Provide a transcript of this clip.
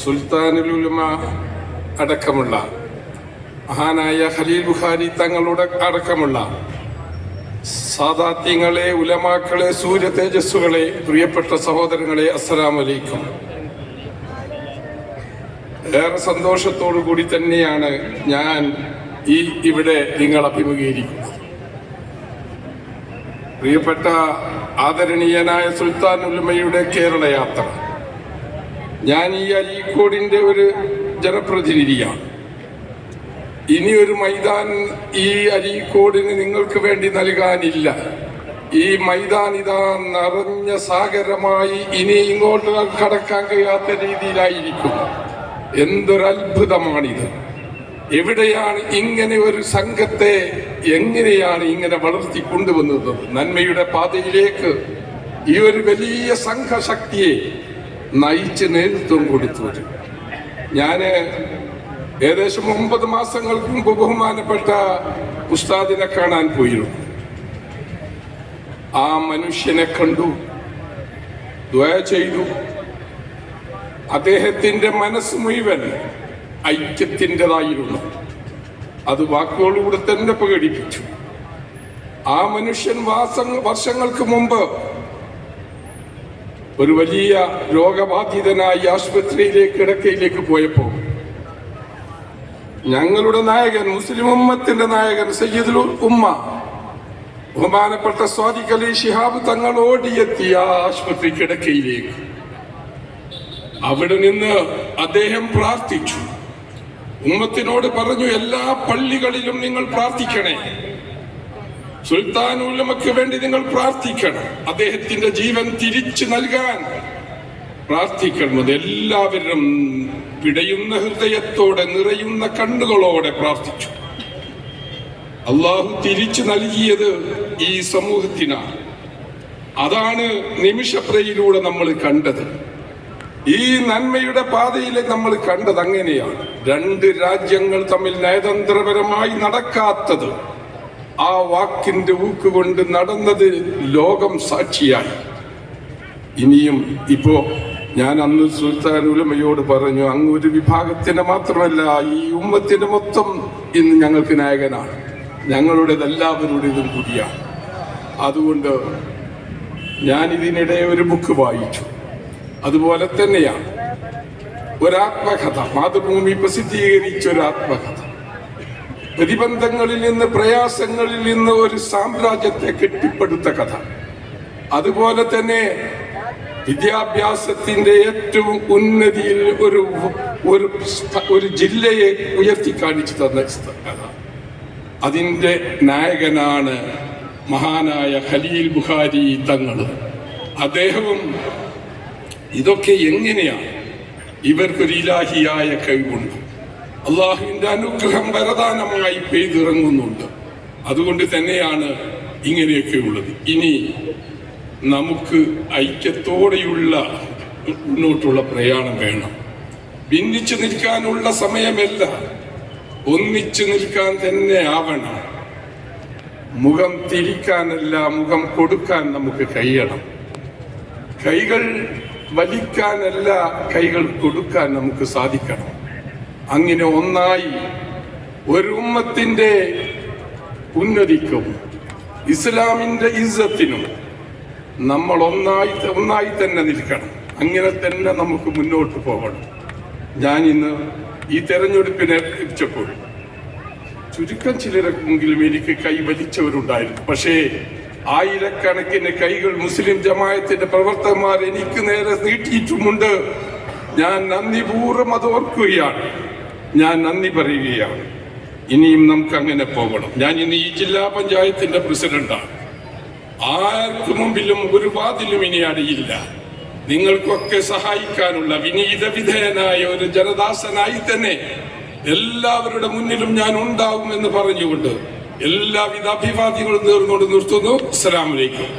സുൽത്താനുൽ ഉലമ അടക്കമുള്ള മഹാനായ ഖലീൽ ബുഖാരി തങ്ങളുടെ അടക്കമുള്ള സാദാത്യങ്ങളെ, ഉലമാക്കളെ, സൂര്യ തേജസ്സുകളെ, പ്രിയപ്പെട്ട സഹോദരങ്ങളെ, അസ്സലാമു അലൈക്കും. ഏറെ സന്തോഷത്തോടു കൂടി തന്നെയാണ് ഞാൻ ഇവിടെ നിങ്ങൾ അഭിമുഖീകരിക്കുന്നത്. പ്രിയപ്പെട്ട ആദരണീയനായ സുൽത്താനുൽ ഉലമയുടെ കേരള യാത്ര, ഞാൻ ഈ അരീക്കോടിന്റെ ഒരു ജനപ്രതിനിധിയാണ്. ഇനി ഒരു മൈതാൻ ഈ അരീക്കോടിന് നിങ്ങൾക്ക് വേണ്ടി നൽകാനില്ല. ഈ മൈതാൻ ഇതാ നിറഞ്ഞ സാഗരമായി ഇനി ഇങ്ങോട്ട് കടക്കാൻ കഴിയാത്ത രീതിയിലായിരിക്കും. എന്തൊരത്ഭുതമാണിത്! എവിടെയാണ് ഇങ്ങനെ ഒരു സംഘത്തെ എങ്ങനെയാണ് ഇങ്ങനെ വളർത്തി കൊണ്ടുവന്നത്? നന്മയുടെ പാതയിലേക്ക് ഈ ഒരു വലിയ സംഘശക്തിയെ നയിച്ച് നേതൃത്വം കൊടുത്തത്. ഞാന് ഏകദേശം 9 മാസങ്ങൾക്ക് മുമ്പ് ബഹുമാനപ്പെട്ട ഉസ്താദിനെ കാണാൻ പോയിരുന്നു. ആ മനുഷ്യനെ കണ്ടു, ദുആ ചെയ്തു. അദ്ദേഹത്തിന്റെ മനസ്സ് മുഴുവൻ ഐക്യത്തിൻ്റെതായിരുന്നു. അത് വാക്കുകളിലൂടെ തന്നെ പ്രകടിപ്പിച്ചു. ആ മനുഷ്യൻ വർഷങ്ങൾക്ക് മുമ്പ് ഒരു വലിയ രോഗബാധിതനായി ആശുപത്രിയിലേക്ക് കിടക്കയിലേക്ക് പോയപ്പോൾ ഞങ്ങളുടെ നായകൻ, മുസ്ലിം ഉമ്മത്തിന്റെ നായകൻ സയ്യിദുൽ ഉമ്മ ബഹുമാനപ്പെട്ട സ്വാദിഖ് അലി ശിഹാബ് തങ്ങൾ ഓടിയെത്തി ആ ആശുപത്രി കിടക്കയിലേക്ക്. അവിടെ നിന്ന് അദ്ദേഹം പ്രാർത്ഥിച്ചു. ഉമ്മത്തിനോട് പറഞ്ഞു, എല്ലാ പള്ളികളിലും നിങ്ങൾ പ്രാർത്ഥിക്കണേ, സുൽത്താനുൽ ഉലമയ്ക്ക് വേണ്ടി നിങ്ങൾ പ്രാർത്ഥിക്കണം, അദ്ദേഹത്തിന്റെ ജീവൻ തിരിച്ചു നൽകാൻ പ്രാർത്ഥിക്കണം. എല്ലാവരും പിടയുന്ന ഹൃദയത്തോടെ, നിറയുന്ന കണ്ണുകളോടെ പ്രാർത്ഥിച്ചു. അള്ളാഹു തിരിച്ചു നൽകിയത് ഈ സമൂഹത്തിനാണ്. അതാണ് നിമിഷപ്രയിലൂടെ നമ്മൾ കണ്ടത്. ഈ നന്മയുടെ പാതയിൽ നമ്മൾ കണ്ടത് അങ്ങനെയാണ്. 2 രാജ്യങ്ങൾ തമ്മിൽ നയതന്ത്രപരമായി നടക്കാത്തത് ആ വാക്കിന്റെ ഊക്കുകൊണ്ട് നടന്നത് ലോകം സാക്ഷിയായി. ഇനിയും ഇപ്പോ ഞാൻ അന്ന് സുൽത്താനുൽ ഉലമയോട് പറഞ്ഞു, അങ്ങ് ഒരു വിഭാഗത്തിന് മാത്രമല്ല, ഈ ഉമ്മത്തിന് മൊത്തം ഇന്ന് ഞങ്ങൾക്ക് നായകനാണ്, ഞങ്ങളുടേതെല്ലാവരുടേതും കൂടിയാണ്. അതുകൊണ്ട് ഞാൻ ഇതിനിടെ ഒരു ബുക്ക് വായിച്ചു. അതുപോലെ തന്നെയാണ് ഒരാത്മകഥ, മാതൃഭൂമി പ്രസിദ്ധീകരിച്ച ഒരു ആത്മകഥ. പ്രതിബന്ധങ്ങളിൽ നിന്ന്, പ്രയാസങ്ങളിൽ നിന്ന് ഒരു സാമ്രാജ്യത്തെ കെട്ടിപ്പടുത്ത കഥ. അതുപോലെ തന്നെ വിദ്യാഭ്യാസത്തിന്റെ ഏറ്റവും ഉന്നതിയിൽ ഒരു ജില്ലയെ ഉയർത്തി കാണിച്ചു തന്ന കഥ. അതിന്റെ നായകനാണ് മഹാനായ ഖലീൽ ബുഖാരി തങ്ങൾ. അദ്ദേഹവും ഇതൊക്കെ എങ്ങനെയാണ്? ഇവർക്കൊരു ഇലാഹിയായ കഴിവുണ്ട്. അള്ളാഹുവിന്റെ അനുഗ്രഹം വരദാനമായി പെയ്തിറങ്ങുന്നുണ്ട്. അതുകൊണ്ട് തന്നെയാണ് ഇങ്ങനെയൊക്കെ ഉള്ളത്. ഇനി നമുക്ക് ഐക്യത്തോടെയുള്ള മുന്നോട്ടുള്ള പ്രയാണം വേണം. ഭിന്നിച്ചു നിൽക്കാനുള്ള സമയമല്ല, ഒന്നിച്ചു നിൽക്കാൻ തന്നെ ആവണം. മുഖം തിരിക്കാനല്ല, മുഖം കൊടുക്കാൻ നമുക്ക് കഴിയണം. കൈകൾ വലിക്കാനല്ല, കൈകൾ കൊടുക്കാൻ നമുക്ക് സാധിക്കണം. അങ്ങനെ ഒന്നായി ഒരു ഉമ്മത്തിന്റെ ഉന്നതിക്കും ഇസ്ലാമിന്റെ ഇസ്സത്തിനും നമ്മൾ ഒന്നായി തന്നെ നിൽക്കണം. അങ്ങനെ തന്നെ നമുക്ക് മുന്നോട്ട് പോകണം. ഞാൻ ഇന്ന് ഈ തെരഞ്ഞെടുപ്പിനെ ലഭിച്ചപ്പോൾ ചുരുക്കം ചിലരെങ്കിലും എനിക്ക് കൈ വലിച്ചവരുണ്ടായിരുന്നു. പക്ഷേ ആയിരക്കണക്കിന് കൈകൾ മുസ്ലിം ജമാഅത്തിന്റെ പ്രവർത്തകന്മാർ എനിക്ക് നേരെ നീട്ടിയിട്ടുമുണ്ട്. ഞാൻ നന്ദിപൂർവ്വം അത് ഓർക്കുകയാണ്, ഞാൻ നന്ദി പറയുകയാണ്. ഇനിയും നമുക്ക് അങ്ങനെ പോകണം. ഞാൻ ഇന്ന് ഈ ജില്ലാ പഞ്ചായത്തിന്റെ പ്രസിഡന്റാണ്. ആർക്കു മുമ്പിലും ഒരു വാതിലും ഇനി അടയില്ല. നിങ്ങൾക്കൊക്കെ സഹായിക്കാനുള്ള വിനീത വിധേയനായ ഒരു ജനദാസനായി തന്നെ എല്ലാവരുടെ മുന്നിലും ഞാൻ ഉണ്ടാവുമെന്ന് പറഞ്ഞുകൊണ്ട് എല്ലാവിധ അഭിവാദ്യങ്ങളും നേർന്നുകൊണ്ട് നിർത്തുന്നു. അസ്സലാമു അലൈക്കും.